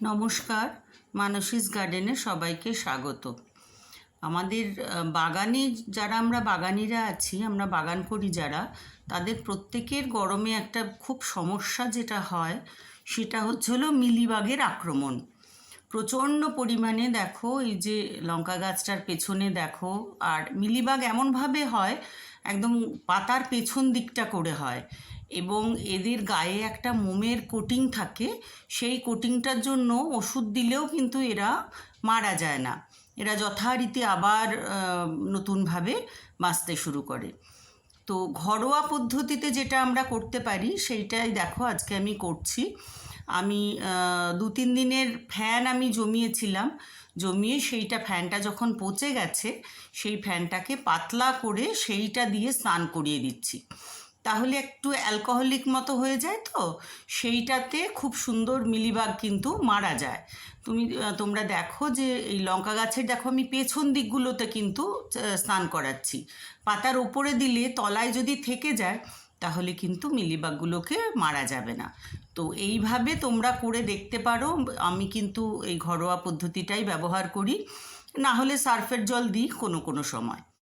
নমস্কার, মানসীস গার্ডেনে সবাইকে স্বাগত। আমাদের বাগানে যারা আমরা বাগানিরা আছি, আমরা বাগান করি যারা, তাদের প্রত্যেকের গরমে একটা খুব সমস্যা যেটা হয় সেটা হলো মিলিবাগের আক্রমণ। প্রচণ্ড পরিমাণে দেখো, এই যে লঙ্কা গাছটার পেছনে দেখো, আর মিলিবাগ এমনভাবে হয় একদম পাতার পেছন দিকটা করে হয়, এবং এদের গায়ে একটা মোমের কোটিং থাকে। সেই কোটিংটার জন্য ওষুধ দিলেও কিন্তু এরা মারা যায় না, এরা যথারীতি আবার নতুনভাবে বাঁচতে শুরু করে। তো ঘরোয়া পদ্ধতিতে যেটা আমরা করতে পারি সেইটাই দেখো আজকে আমি করছি। আমি 2-3 দিনের ফ্যান আমি জমিয়ে সেইটা ফ্যানটা যখন পচে গেছে, সেই ফ্যানটাকে পাতলা করে সেইটা দিয়ে স্নান করিয়ে দিচ্ছি। তাহলে একটু অ্যালকোহলিক মতো হয়ে যায়, তো সেইটাতে খুব সুন্দর মিলিবাগ কিন্তু মারা যায়। তোমরা দেখো যে এই লঙ্কা গাছের দেখো আমি পেছন দিকগুলোতে কিন্তু স্নান করাচ্ছি। পাতার ওপরে দিলে তলায় যদি থেকে যায় তাহলে কিন্তু মিলিবাগগুলোকে মারা যাবে না। তো এইভাবে তোমরা করে দেখতে পারো। আমি কিন্তু এই ঘরোয়া পদ্ধতিটাই ব্যবহার করি, না হলে সার্ফের জল দিই কোনো কোনো সময়।